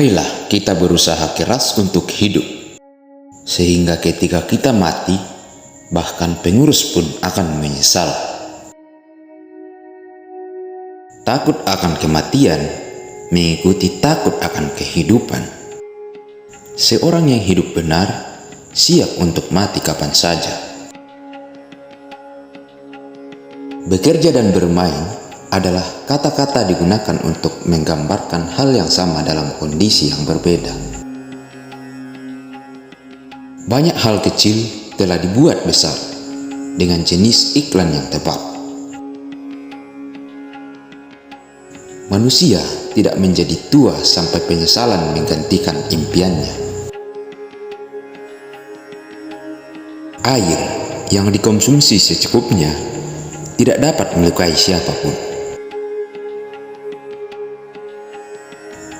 Marilah kita berusaha keras untuk hidup, sehingga ketika kita mati, bahkan pengurus pun akan menyesal. Takut akan kematian mengikuti takut akan kehidupan. Seorang yang hidup benar siap untuk mati kapan saja. Bekerja dan bermain adalah kata-kata digunakan untuk menggambarkan hal yang sama dalam kondisi yang berbeda. Banyak hal kecil telah dibuat besar dengan jenis iklan yang tepat. Manusia tidak menjadi tua sampai penyesalan menggantikan impiannya. Air yang dikonsumsi secukupnya tidak dapat melukai siapapun.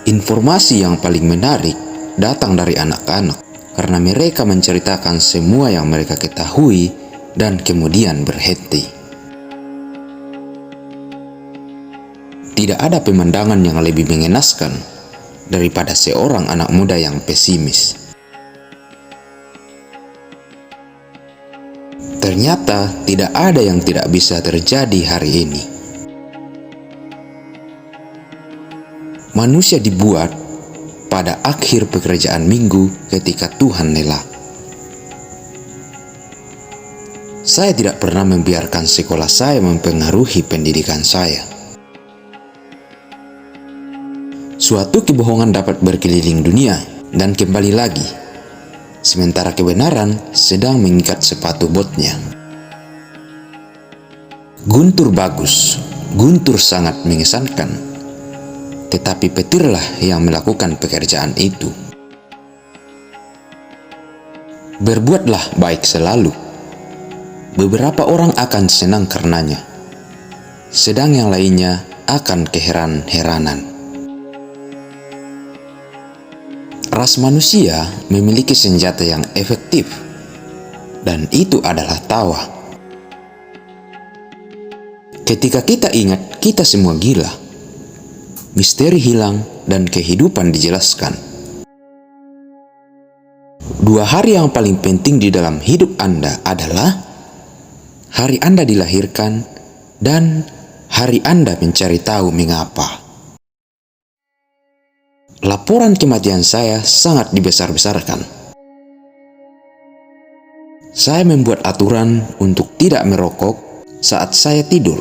Informasi yang paling menarik datang dari anak-anak karena mereka menceritakan semua yang mereka ketahui dan kemudian berhenti. Tidak ada pemandangan yang lebih mengenaskan daripada seorang anak muda yang pesimis. Ternyata tidak ada yang tidak bisa terjadi hari ini. Manusia dibuat pada akhir pekerjaan minggu ketika Tuhan lelah. Saya tidak pernah membiarkan sekolah saya mempengaruhi pendidikan saya. Suatu kebohongan dapat berkeliling dunia dan kembali lagi, sementara kebenaran sedang mengikat sepatu botnya. Guntur bagus, guntur sangat mengesankan. Tetapi petirlah yang melakukan pekerjaan itu. Berbuatlah baik selalu. Beberapa orang akan senang karenanya, sedang yang lainnya akan keheran-heranan. Ras manusia memiliki senjata yang efektif, dan itu adalah tawa. Ketika kita ingat kita semua gila, misteri hilang dan kehidupan dijelaskan. 2 hari yang paling penting di dalam hidup Anda adalah hari Anda dilahirkan dan hari Anda mencari tahu mengapa. Laporan kematian saya sangat dibesar-besarkan. Saya membuat aturan untuk tidak merokok saat saya tidur.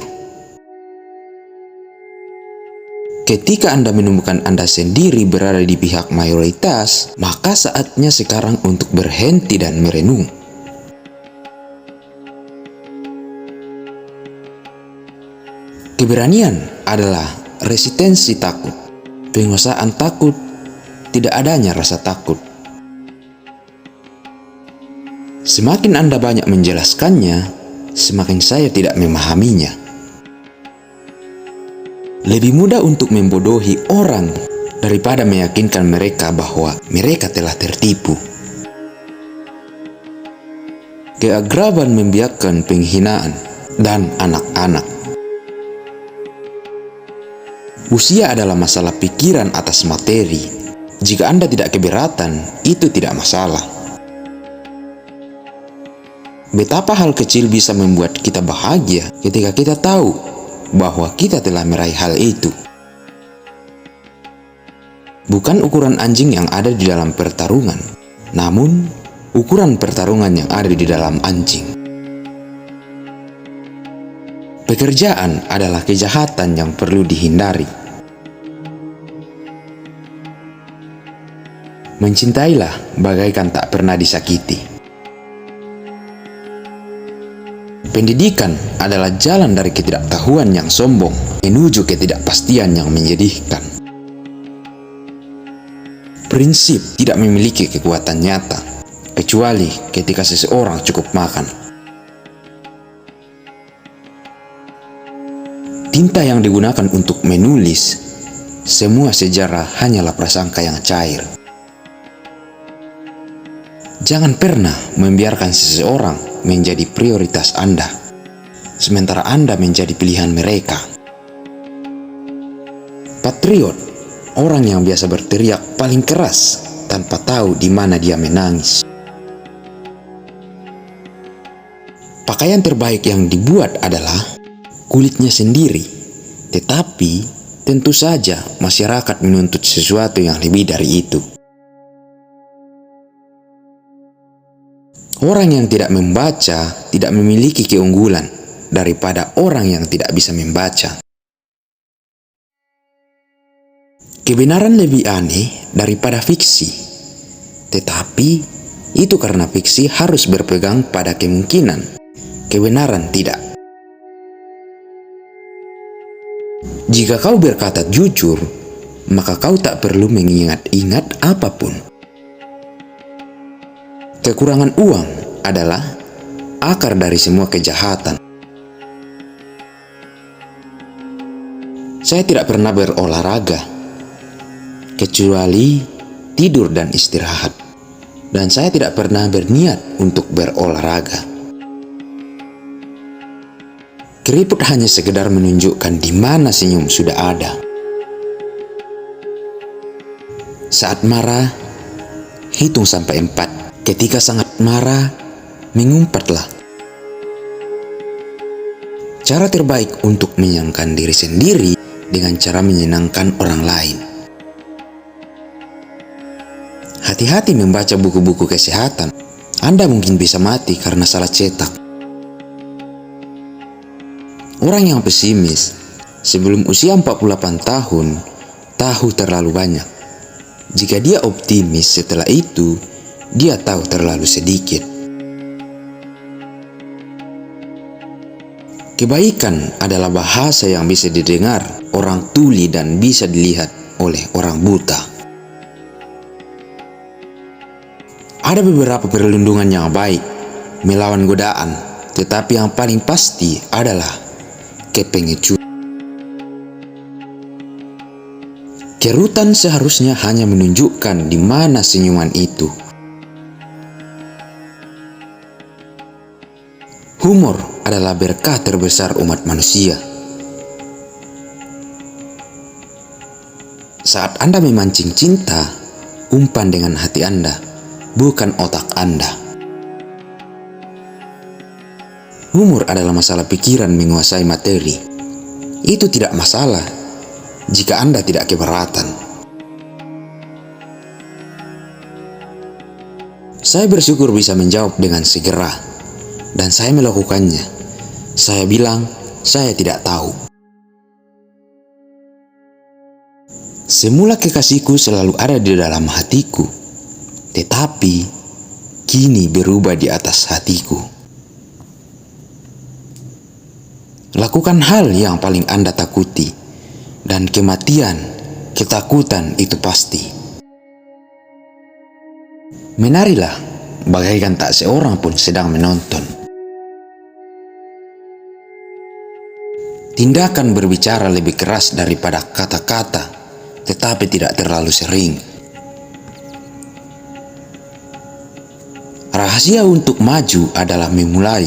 Ketika Anda menemukan Anda sendiri berada di pihak mayoritas, maka saatnya sekarang untuk berhenti dan merenung. Keberanian adalah resistensi takut, penguasaan takut, tidak adanya rasa takut. Semakin Anda banyak menjelaskannya, semakin saya tidak memahaminya. Lebih mudah untuk membodohi orang daripada meyakinkan mereka bahwa mereka telah tertipu. Keagraban membiarkan penghinaan dan anak-anak. Usia adalah masalah pikiran atas materi. Jika Anda tidak keberatan, itu tidak masalah. Betapa hal kecil bisa membuat kita bahagia ketika kita tahu bahwa kita telah meraih hal itu. Bukan ukuran anjing yang ada di dalam pertarungan, namun ukuran pertarungan yang ada di dalam anjing. Pekerjaan adalah kejahatan yang perlu dihindari. Mencintailah bagaikan tak pernah disakiti. Pendidikan adalah jalan dari ketidaktahuan yang sombong menuju ketidakpastian yang menyedihkan. Prinsip tidak memiliki kekuatan nyata, kecuali ketika seseorang cukup makan. Tinta yang digunakan untuk menulis, semua sejarah hanyalah prasangka yang cair. Jangan pernah membiarkan seseorang menjadi prioritas Anda, sementara Anda menjadi pilihan mereka. Patriot orang yang biasa berteriak paling keras tanpa tahu di mana dia menangis. Pakaian terbaik yang dibuat adalah kulitnya sendiri, tetapi tentu saja masyarakat menuntut sesuatu yang lebih dari itu. Orang yang tidak membaca tidak memiliki keunggulan daripada orang yang tidak bisa membaca. Kebenaran lebih aneh daripada fiksi, tetapi itu karena fiksi harus berpegang pada kemungkinan, kebenaran tidak. Jika kau berkata jujur, maka kau tak perlu mengingat-ingat apapun. Kekurangan uang adalah akar dari semua kejahatan. Saya tidak pernah berolahraga, kecuali tidur dan istirahat. Dan saya tidak pernah berniat untuk berolahraga. Keriput hanya sekedar menunjukkan di mana senyum sudah ada. Saat marah, hitung sampai 4. Ketika sangat marah, mengumpatlah. Cara terbaik untuk menyenangkan diri sendiri dengan cara menyenangkan orang lain. Hati-hati membaca buku-buku kesehatan. Anda mungkin bisa mati karena salah cetak. Orang yang pesimis sebelum usia 48 tahun tahu terlalu banyak. Jika dia optimis setelah itu, dia tahu terlalu sedikit. Kebaikan adalah bahasa yang bisa didengar orang tuli dan bisa dilihat oleh orang buta. Ada beberapa perlindungan yang baik melawan godaan, tetapi yang paling pasti adalah kepengecutan. Kerutan seharusnya hanya menunjukkan di mana senyuman itu. Humor adalah berkah terbesar umat manusia. Saat Anda memancing cinta, umpan dengan hati Anda, bukan otak Anda. Humor adalah masalah pikiran menguasai materi. Itu tidak masalah jika Anda tidak keberatan. Saya bersyukur bisa menjawab dengan segera. Dan saya melakukannya. Saya bilang, saya tidak tahu. Semula kekasihku selalu ada di dalam hatiku, tetapi kini berubah di atas hatiku. Lakukan hal yang paling Anda takuti, dan kematian, ketakutan itu pasti. Menarilah, bagaikan tak seorang pun sedang menonton. Tindakan berbicara lebih keras daripada kata-kata, tetapi tidak terlalu sering. Rahasia untuk maju adalah memulai.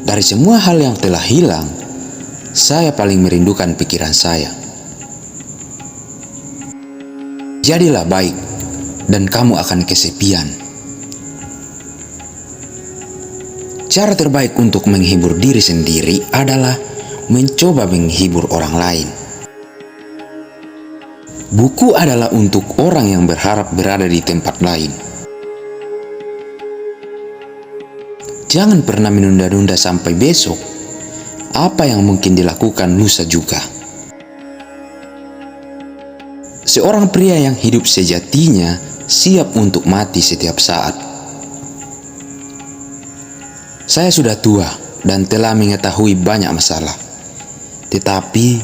Dari semua hal yang telah hilang, saya paling merindukan pikiran saya. Jadilah baik, dan kamu akan kesepian. Cara terbaik untuk menghibur diri sendiri adalah mencoba menghibur orang lain. Buku adalah untuk orang yang berharap berada di tempat lain. Jangan pernah menunda-nunda sampai besok. Apa yang mungkin dilakukan lusa juga. Seorang pria yang hidup sejatinya siap untuk mati setiap saat. Saya sudah tua dan telah mengetahui banyak masalah, tetapi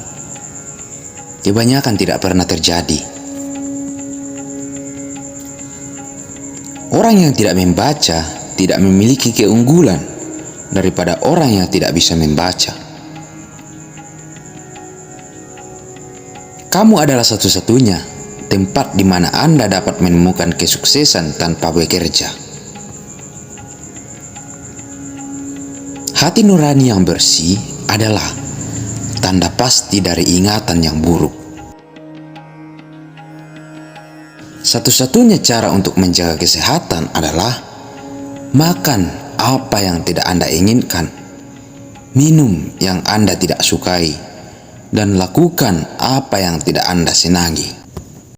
kebanyakan tidak pernah terjadi. Orang yang tidak membaca tidak memiliki keunggulan daripada orang yang tidak bisa membaca. Kamu adalah satu-satunya tempat di mana Anda dapat menemukan kesuksesan tanpa bekerja. Hati nurani yang bersih adalah tanda pasti dari ingatan yang buruk. Satu-satunya cara untuk menjaga kesehatan adalah makan apa yang tidak Anda inginkan, minum yang Anda tidak sukai, dan lakukan apa yang tidak Anda senangi.